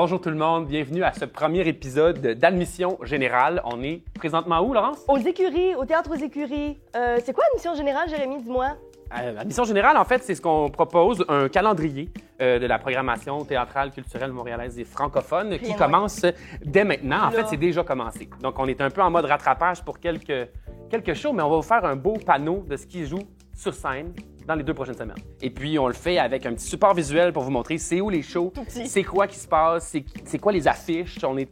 Bonjour tout le monde, bienvenue à ce premier épisode d'Admission Générale. On est présentement où, Laurence? Aux écuries, au théâtre aux écuries. C'est quoi Admission Générale, Jérémy, dis-moi? Admission Générale, en fait, c'est ce qu'on propose, un calendrier de la programmation théâtrale, culturelle, montréalaise et francophone qui commence dès maintenant. En fait, c'est déjà commencé. Donc, on est un peu en mode rattrapage pour quelques shows, mais on va vous faire un beau panneau de ce qui joue sur scène dans les 2 prochaines semaines. Et puis, on le fait avec un petit support visuel pour vous montrer c'est où les shows, c'est quoi qui se passe, c'est quoi les affiches. On est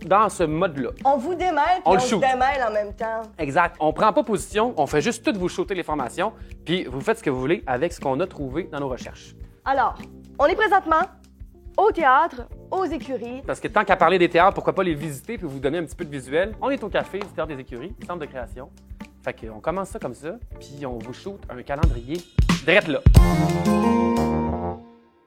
dans ce mode-là. On vous démêle, puis on se démêle en même temps. Exact. On prend pas position, on fait juste tout vous shooter les formations, puis vous faites ce que vous voulez avec ce qu'on a trouvé dans nos recherches. Alors, on est présentement au théâtre, aux écuries. Parce que tant qu'à parler des théâtres, pourquoi pas les visiter puis vous donner un petit peu de visuel? On est au café du Théâtre des Écuries, centre de création. Fait qu'on commence ça comme ça, puis on vous shoot un calendrier direct là.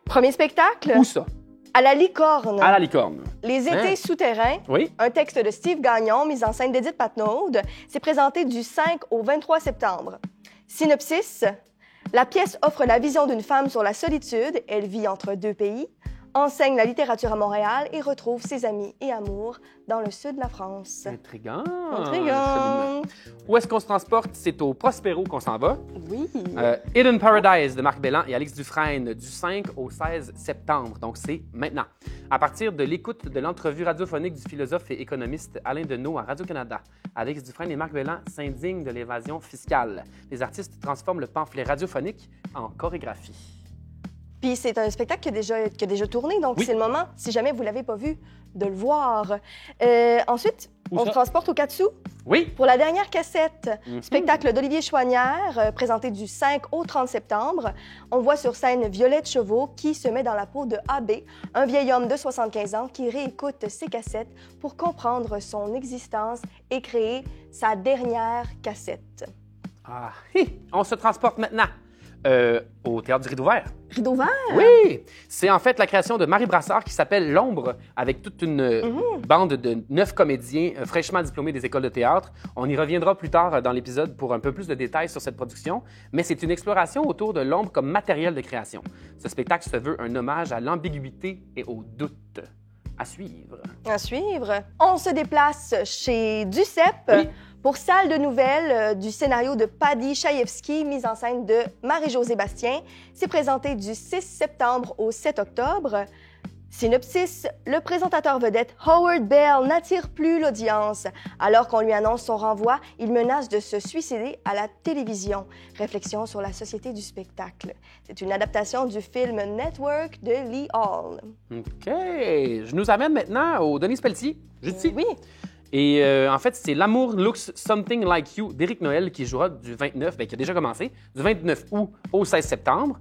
Premier spectacle? Où ça? À la Licorne. À la Licorne. Les étés souterrains. Oui. Un texte de Steve Gagnon, mise en scène d'Édith Patnaud. C'est présenté du 5 au 23 septembre. Synopsis. La pièce offre la vision d'une femme sur la solitude. Elle vit entre 2 pays, enseigne la littérature à Montréal et retrouve ses amis et amours dans le sud de la France. Intriguant. Intriguant. Où est-ce qu'on se transporte? C'est au Prospero qu'on s'en va. Oui. Hidden Paradise de Marc Bellan et Alix Dufresne du 5 au 16 septembre. Donc, c'est maintenant. À partir de l'écoute de l'entrevue radiophonique du philosophe et économiste Alain Deneau à Radio-Canada, Alix Dufresne et Marc Bellan s'indignent de l'évasion fiscale. Les artistes transforment le pamphlet radiophonique en chorégraphie. Puis c'est un spectacle qui a déjà tourné, donc c'est le moment, si jamais vous ne l'avez pas vu, de le voir. Ensuite, on se transporte au Katsu. Oui. Pour la dernière cassette, spectacle d'Olivier Chouanière, présenté du 5 au 30 septembre. On voit sur scène Violette Chevaux qui se met dans la peau de AB, un vieil homme de 75 ans qui réécoute ses cassettes pour comprendre son existence et créer sa dernière cassette. Ah, on se transporte maintenant au Théâtre du Rideau Vert. Rideau Vert? Oui! C'est en fait la création de Marie Brassard qui s'appelle L'Ombre, avec toute une bande de 9 comédiens fraîchement diplômés des écoles de théâtre. On y reviendra plus tard dans l'épisode pour un peu plus de détails sur cette production, mais c'est une exploration autour de l'ombre comme matériel de création. Ce spectacle se veut un hommage à l'ambiguïté et au doute. À suivre. À suivre. On se déplace chez Duceppe. Oui. Pour Salle de nouvelles du scénario de Paddy Chayefsky, mise en scène de Marie-Josée Bastien. C'est présenté du 6 septembre au 7 octobre. Synopsis, le présentateur vedette Howard Bell n'attire plus l'audience. Alors qu'on lui annonce son renvoi, il menace de se suicider à la télévision. Réflexion sur la société du spectacle. C'est une adaptation du film Network de Lee Hall. OK. Je nous amène maintenant au Denis Pelletier, juste ici. Oui. Et en fait, c'est L'amour looks something like you d'Éric Noël qui jouera du 29, qui a déjà commencé, du 29 août au 16 septembre.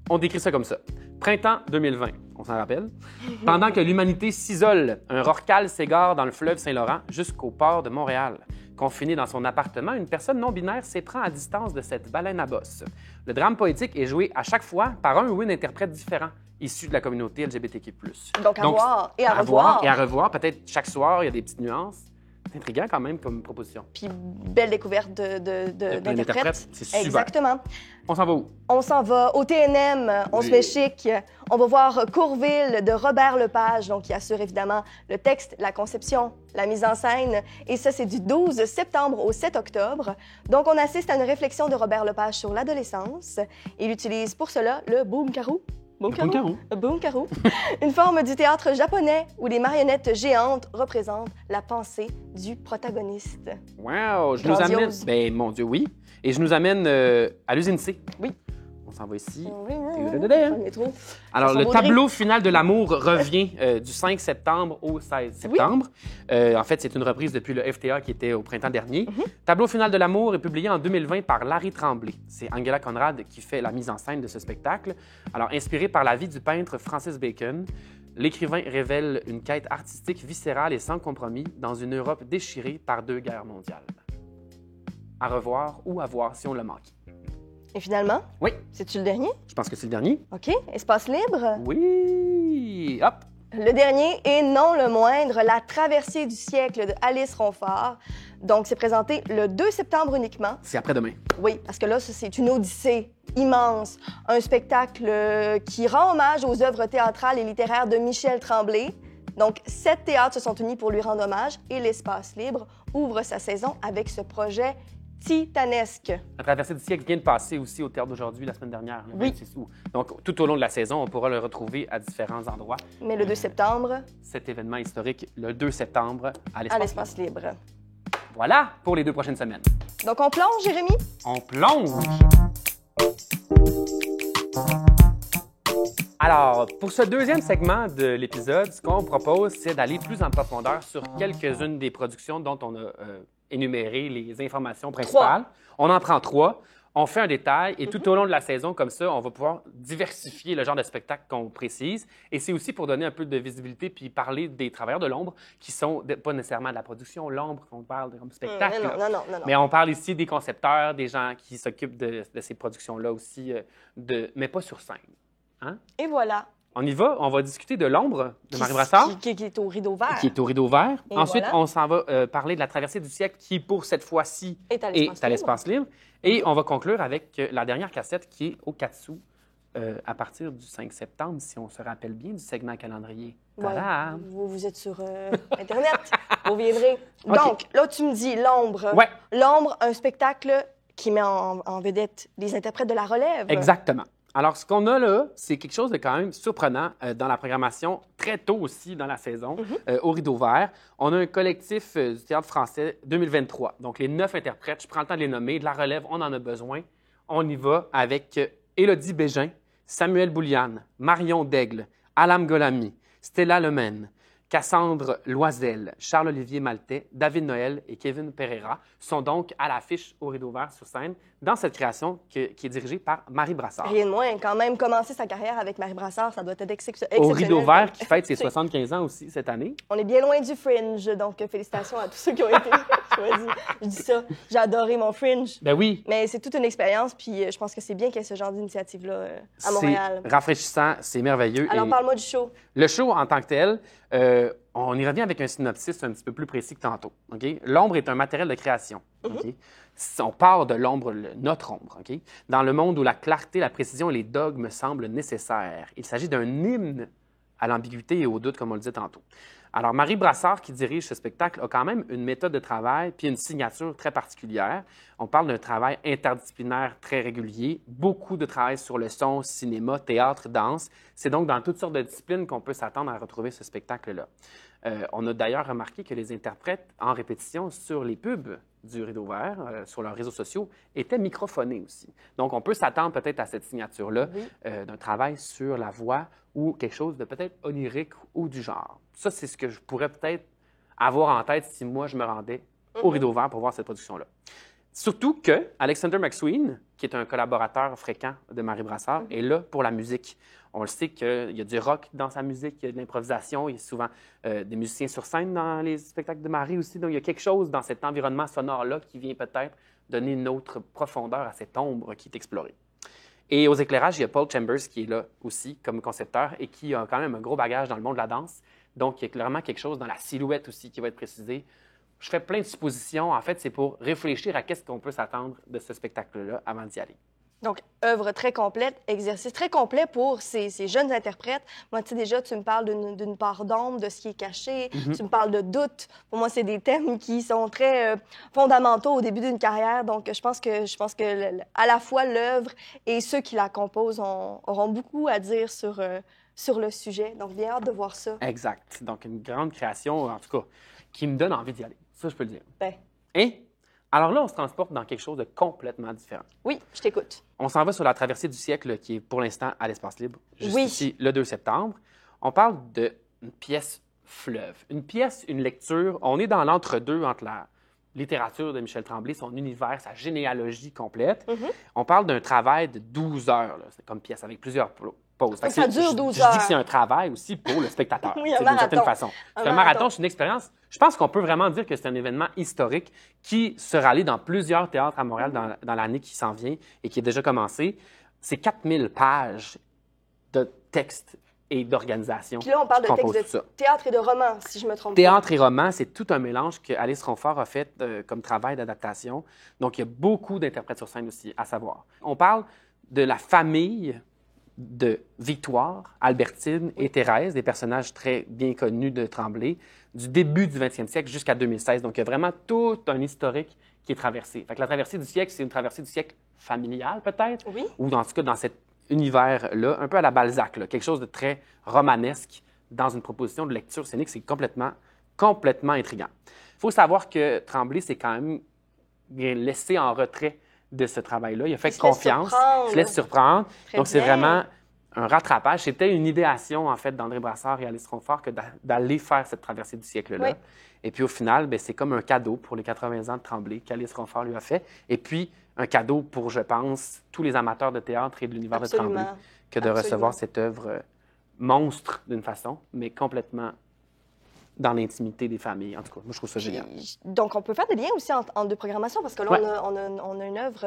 On décrit ça comme ça. Printemps 2020, on s'en rappelle. Pendant que l'humanité s'isole, un rorqual s'égare dans le fleuve Saint-Laurent jusqu'au port de Montréal. Confiné dans son appartement, une personne non-binaire s'éprend à distance de cette baleine à bosse. Le drame poétique est joué à chaque fois par un ou une interprète différent, issu de la communauté LGBTQ+. Donc, à voir et à revoir. Et à revoir. Peut-être chaque soir, il y a des petites nuances. C'est intriguant quand même comme proposition. Puis, belle découverte d'interprète. C'est super. Exactement. On s'en va où? On s'en va au TNM, on se fait chic. On va voir Courville de Robert Lepage, donc qui assure évidemment le texte, la conception, la mise en scène. Et ça, c'est du 12 septembre au 7 octobre. Donc, on assiste à une réflexion de Robert Lepage sur l'adolescence. Il utilise pour cela le boom-carou. Boom-carou. Une forme du théâtre japonais où les marionnettes géantes représentent la pensée du protagoniste. Wow! Je nous amène... Ben, mon Dieu, oui. Et je nous amène à l'usine C. Oui. On s'en va ici. Métro. Alors, le tableau final de l'amour revient du 5 septembre au 16 septembre. Oui. En fait, c'est une reprise depuis le FTA qui était au printemps dernier. Tableau final de l'amour est publié en 2020 par Larry Tremblay. C'est Angela Conrad qui fait la mise en scène de ce spectacle. Alors, inspiré par la vie du peintre Francis Bacon, l'écrivain révèle une quête artistique viscérale et sans compromis dans une Europe déchirée par 2 guerres mondiales. À revoir ou à voir si on le manque. Et finalement? Oui. C'est-tu le dernier? Je pense que c'est le dernier. OK. Espace libre? Oui. Hop. Le dernier, et non le moindre, La traversée du siècle de Alice Ronfort. Donc, c'est présenté le 2 septembre uniquement. C'est après-demain. Oui, parce que là, c'est une odyssée immense, un spectacle qui rend hommage aux œuvres théâtrales et littéraires de Michel Tremblay. Donc, 7 théâtres se sont unis pour lui rendre hommage et l'Espace Libre ouvre sa saison avec ce projet titanesque. La traversée du siècle vient de passer aussi au Théâtre d'aujourd'hui la semaine dernière, le 26 août. Donc, tout au long de la saison, on pourra le retrouver à différents endroits. Mais le 2 septembre, Cet événement historique, le 2 septembre, à à l'Espace l'Espace Libre. Voilà pour les 2 prochaines semaines. Donc, on plonge, Jérémy? On plonge! Alors, pour ce deuxième segment de l'épisode, ce qu'on propose, c'est d'aller plus en profondeur sur quelques-unes des productions dont on a énuméré les informations principales. On en prend 3. On fait un détail et tout au long de la saison, comme ça, on va pouvoir diversifier le genre de spectacle qu'on précise. Et c'est aussi pour donner un peu de visibilité puis parler des travailleurs de l'ombre qui sont pas nécessairement de la production, l'ombre, qu'on parle comme spectacle. Non. Mais on parle ici des concepteurs, des gens qui s'occupent de ces productions-là aussi, mais pas sur scène. Hein? Et voilà. On y va, on va discuter de l'ombre de Marie Brassard. Qui est au rideau vert. Qui est au rideau vert. Et Ensuite, voilà. on s'en va parler de la traversée du siècle qui, pour cette fois-ci, Est à est à l'espace libre. Et on va conclure avec la dernière cassette qui est au Katsu à partir du 5 septembre, si on se rappelle bien du segment calendrier. Ouais. Tadam! Vous êtes sur Internet. Vous viendrez. OK. Donc, là, tu me dis l'ombre. Ouais. L'ombre, un spectacle qui met en vedette les interprètes de la relève. Exactement. Alors, ce qu'on a là, c'est quelque chose de quand même surprenant dans la programmation, très tôt aussi dans la saison, au Rideau Vert. On a un collectif du Théâtre français 2023. Donc, les 9 interprètes, je prends le temps de les nommer. De la relève, on en a besoin. On y va avec Élodie Bégin, Samuel Bouliane, Marion Daigle, Alam Golami, Stella Lemaine, Cassandre Loisel, Charles-Olivier Maltais, David Noël et Kevin Pereira sont donc à l'affiche au Rideau Vert sur scène dans cette création qui est dirigée par Marie Brassard. Rien de moins. Quand même, commencer sa carrière avec Marie Brassard, ça doit être exceptionnel. Au Rideau Vert qui fête ses 75 ans aussi cette année. On est bien loin du Fringe, donc félicitations à tous ceux qui ont été choisis. Je dis ça, j'ai adoré mon Fringe. Ben oui. Mais c'est toute une expérience, puis je pense que c'est bien qu'il y ait ce genre d'initiative-là à Montréal. C'est rafraîchissant, c'est merveilleux. Alors, Et parle-moi du show. le show en tant que tel, on y revient avec un synopsis un petit peu plus précis que tantôt. Okay? L'ombre est un matériel de création. Okay? On part de l'ombre, notre ombre. Okay? Dans le monde où la clarté, la précision et les dogmes semblent nécessaires. Il s'agit d'un hymne à l'ambiguïté et au doute, comme on le disait tantôt. Alors, Marie Brassard, qui dirige ce spectacle, a quand même une méthode de travail puis une signature très particulière. On parle d'un travail interdisciplinaire très régulier, beaucoup de travail sur le son, cinéma, théâtre, danse. C'est donc dans toutes sortes de disciplines qu'on peut s'attendre à retrouver ce spectacle-là. On a d'ailleurs remarqué que les interprètes, en répétition sur les pubs du Rideau Vert, sur leurs réseaux sociaux, étaient microphonés aussi. Donc, on peut s'attendre peut-être à cette signature-là d'un travail sur la voix ou quelque chose de peut-être onirique ou du genre. Ça, c'est ce que je pourrais peut-être avoir en tête si moi, je me rendais au Rideau Vert pour voir cette production-là. Surtout que Alexander McSween, qui est un collaborateur fréquent de Marie Brassard, est là pour la musique. On le sait qu'il y a du rock dans sa musique, il y a de l'improvisation, il y a souvent des musiciens sur scène dans les spectacles de Marie aussi. Donc, il y a quelque chose dans cet environnement sonore-là qui vient peut-être donner une autre profondeur à cette ombre qui est explorée. Et aux éclairages, il y a Paul Chambers qui est là aussi comme concepteur et qui a quand même un gros bagage dans le monde de la danse. Donc, il y a clairement quelque chose dans la silhouette aussi qui va être précisé. Je fais plein de suppositions. En fait, c'est pour réfléchir à qu'est-ce qu'on peut s'attendre de ce spectacle-là avant d'y aller. Donc, œuvre très complète, exercice très complet pour ces jeunes interprètes. Moi, tu sais, déjà, tu me parles d'une part d'ombre, de ce qui est caché. Tu me parles de doute. Pour moi, c'est des thèmes qui sont très fondamentaux au début d'une carrière. Donc, je pense que à la fois l'œuvre et ceux qui la composent auront beaucoup à dire sur le sujet. Donc, bien hâte de voir ça. Exact. Donc, une grande création, en tout cas, qui me donne envie d'y aller. Ça, je peux le dire. Ben. Et alors là, on se transporte dans quelque chose de complètement différent. Oui, je t'écoute. On s'en va sur la traversée du siècle qui est pour l'instant à l'Espace Libre, juste Oui. ici, le 2 septembre. On parle d'une pièce fleuve. Une pièce, une lecture. On est dans l'entre-deux entre la littérature de Michel Tremblay, son univers, sa généalogie complète. On parle d'un travail de 12 heures, là. C'est comme pièce avec plusieurs pauses. Donc, ça dure 12 Je heures. dis que c'est un travail aussi pour le spectateur. Oui, un d'une certaine marathon. façon. C'est un marathon, c'est une expérience. Je pense qu'on peut vraiment dire que c'est un événement historique qui sera allé dans plusieurs théâtres à Montréal dans l'année qui s'en vient et qui est déjà commencé. C'est 4000 pages de textes et d'organisation. Puis là, on parle de composent textes tout de ça. théâtre et de roman, si je me trompe Théâtre et roman, c'est tout un mélange que Alice Ronfort a fait comme travail d'adaptation. Donc, il y a beaucoup d'interprètes sur scène aussi, à savoir. On parle de la famille de Victoire, Albertine et Thérèse, des personnages très bien connus de Tremblay, du début du 20e siècle jusqu'à 2016. Donc, il y a vraiment tout un historique qui est traversé. Fait que la traversée du siècle, c'est une traversée du siècle familiale, peut-être, Oui. ou en tout cas dans cet univers-là, un peu à la Balzac, là, quelque chose de très romanesque dans une proposition de lecture scénique. C'est complètement intriguant. Il faut savoir que Tremblay s'est quand même bien laissé en retrait de ce travail-là. Il a fait confiance, il se laisse surprendre. Donc, c'est vraiment un rattrapage. C'était une idéation, en fait, d'André Brassard et Alice Ronfort que d'aller faire cette traversée du siècle-là. Oui. Et puis, au final, bien, c'est comme un cadeau pour les 80 ans de Tremblay qu'Alice Ronfort lui a fait. Et puis, un cadeau pour, je pense, tous les amateurs de théâtre et de l'univers de Tremblay que de recevoir cette œuvre monstre d'une façon, mais complètement dans l'intimité des familles. En tout cas, moi, je trouve ça génial. Donc, on peut faire des liens aussi entre deux programmations, parce que là, Ouais. on a une œuvre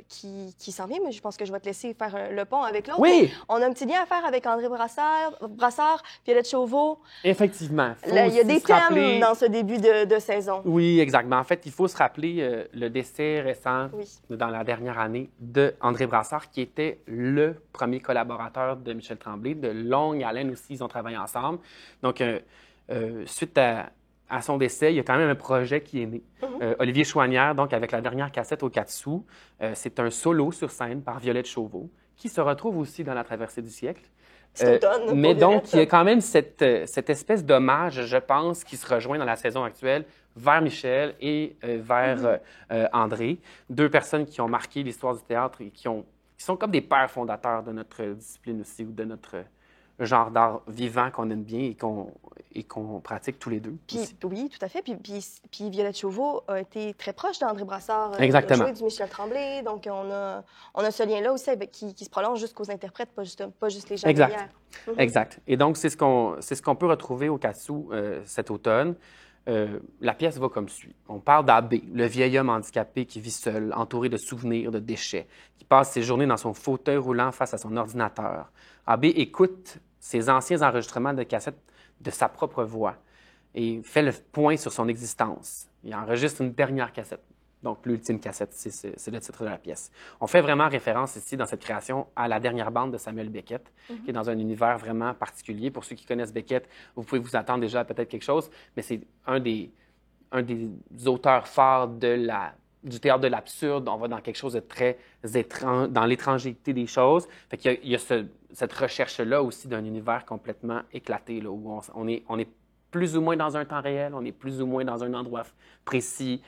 qui s'en vient, mais je pense que je vais te laisser faire le pont avec l'autre. Oui! On a un petit lien à faire avec André Brassard, Violette Chauveau. Effectivement. Là, il y a des thèmes dans ce début de saison. Oui, exactement. En fait, il faut se rappeler le décès récent dans la dernière année d'André Brassard, qui était le premier collaborateur de Michel Tremblay. De longue haleine aussi, ils ont travaillé ensemble. Donc, suite à son décès, il y a quand même un projet qui est né. Olivier Chouanière, donc avec la dernière cassette au 4 sous, c'est un solo sur scène par Violette Chauveau, qui se retrouve aussi dans La traversée du siècle. C'est automne, mais donc, il y a quand même cette espèce d'hommage, je pense, qui se rejoint dans la saison actuelle vers Michel et vers André. Deux personnes qui ont marqué l'histoire du théâtre et qui sont comme des pères fondateurs de notre discipline aussi, ou de notre genre d'art vivant qu'on aime bien et qu'on pratique tous les deux. Oui, tout à fait. Puis Violette Chauveau a été très proche d'André Brassard. Exactement. Elle a joué du Michel Tremblay. Donc, on a ce lien-là aussi qui se prolonge jusqu'aux interprètes, pas juste les gens exact. Exact. Et donc, c'est ce qu'on peut retrouver au 4 sous cet automne. La pièce va comme suit. On parle d'Abbé, le vieil homme handicapé qui vit seul, entouré de souvenirs, de déchets, qui passe ses journées dans son fauteuil roulant face à son ordinateur. Abbé écoute ses anciens enregistrements de cassettes de sa propre voix et fait le point sur son existence. Il enregistre une dernière cassette, donc l'ultime cassette, c'est le titre de la pièce. On fait vraiment référence ici, dans cette création, à la dernière bande de Samuel Beckett, qui est dans un univers vraiment particulier. Pour ceux qui connaissent Beckett, vous pouvez vous attendre déjà à peut-être quelque chose, mais c'est un des auteurs forts du théâtre de l'absurde. On va dans quelque chose de très étrange, dans l'étrangeté des choses. Fait qu'il y a cette recherche-là aussi d'un univers complètement éclaté, là, où on est plus ou moins dans un temps réel, on est plus ou moins dans un endroit précis.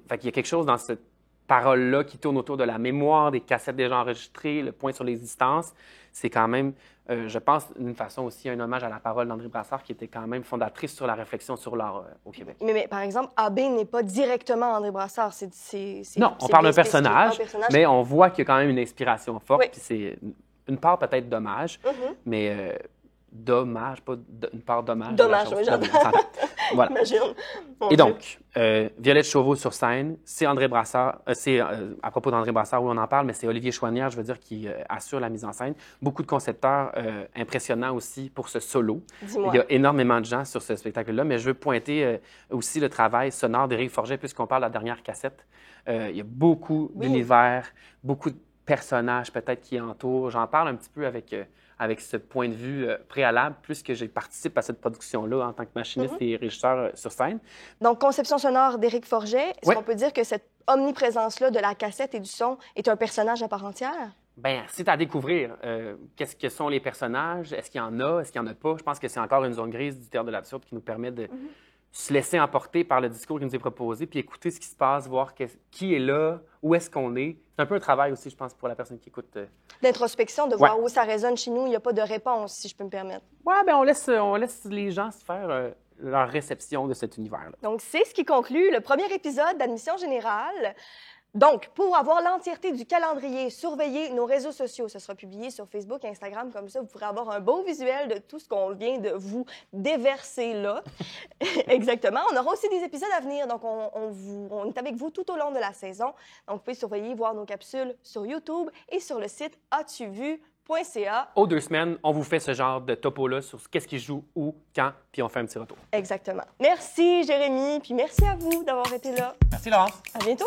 Fait qu'il y a quelque chose dans cette parole-là qui tourne autour de la mémoire, des cassettes déjà enregistrées, le point sur l'existence. C'est quand même, je pense, d'une façon aussi un hommage à la parole d'André Brassard, qui était quand même fondatrice sur la réflexion sur l'art au Québec. Mais par exemple, Abbé n'est pas directement André Brassard. Non, on parle d'un personnage, mais on voit qu'il y a quand même une inspiration forte. Puis c'est une part peut-être d'hommage, mais dommage, pas une part d'hommage. Dommage, oui, j'entends. Voilà. Imagine. Et donc, Violette Chauveau sur scène, c'est André Brassard, c'est à propos d'André Brassard où on en parle, mais c'est Olivier Chouanière, je veux dire, qui assure la mise en scène. Beaucoup de concepteurs impressionnants aussi pour ce solo. Dis-moi. Il y a énormément de gens sur ce spectacle-là, mais je veux pointer aussi le travail sonore d'Éric Forget, puisqu'on parle de la dernière cassette. Il y a beaucoup d'univers, beaucoup de personnages peut-être qui entourent. J'en parle un petit peu avec ce point de vue préalable, puisque j'ai participé à cette production-là en tant que machiniste et régisseur sur scène. Donc, conception sonore d'Éric Forget. Est-ce qu'on peut dire que cette omniprésence-là de la cassette et du son est un personnage à part entière? Bien, c'est à découvrir. Qu'est-ce que sont les personnages? Est-ce qu'il y en a? Est-ce qu'il n'y en a pas? Je pense que c'est encore une zone grise du théâtre de l'absurde qui nous permet de se laisser emporter par le discours qui nous est proposé, puis écouter ce qui se passe, voir qui est là, où est-ce qu'on est. C'est un peu un travail aussi, je pense, pour la personne qui écoute. D'introspection, de voir où ça résonne chez nous. Il n'y a pas de réponse, si je peux me permettre. Oui, bien, on laisse les gens se faire leur réception de cet univers-là. Donc, c'est ce qui conclut le premier épisode d'Admission Générale. Donc, pour avoir l'entièreté du calendrier, surveillez nos réseaux sociaux. Ce sera publié sur Facebook et Instagram. Comme ça, vous pourrez avoir un beau visuel de tout ce qu'on vient de vous déverser là. Exactement. On aura aussi des épisodes à venir. Donc, on est avec vous tout au long de la saison. Donc, vous pouvez surveiller, voir nos capsules sur YouTube et sur le site atuvu.ca. Aux 2 semaines, on vous fait ce genre de topo-là sur qu'est-ce qui joue, où, quand, puis on fait un petit retour. Exactement. Merci, Jérémy. Puis merci à vous d'avoir été là. Merci, Laurence. À bientôt.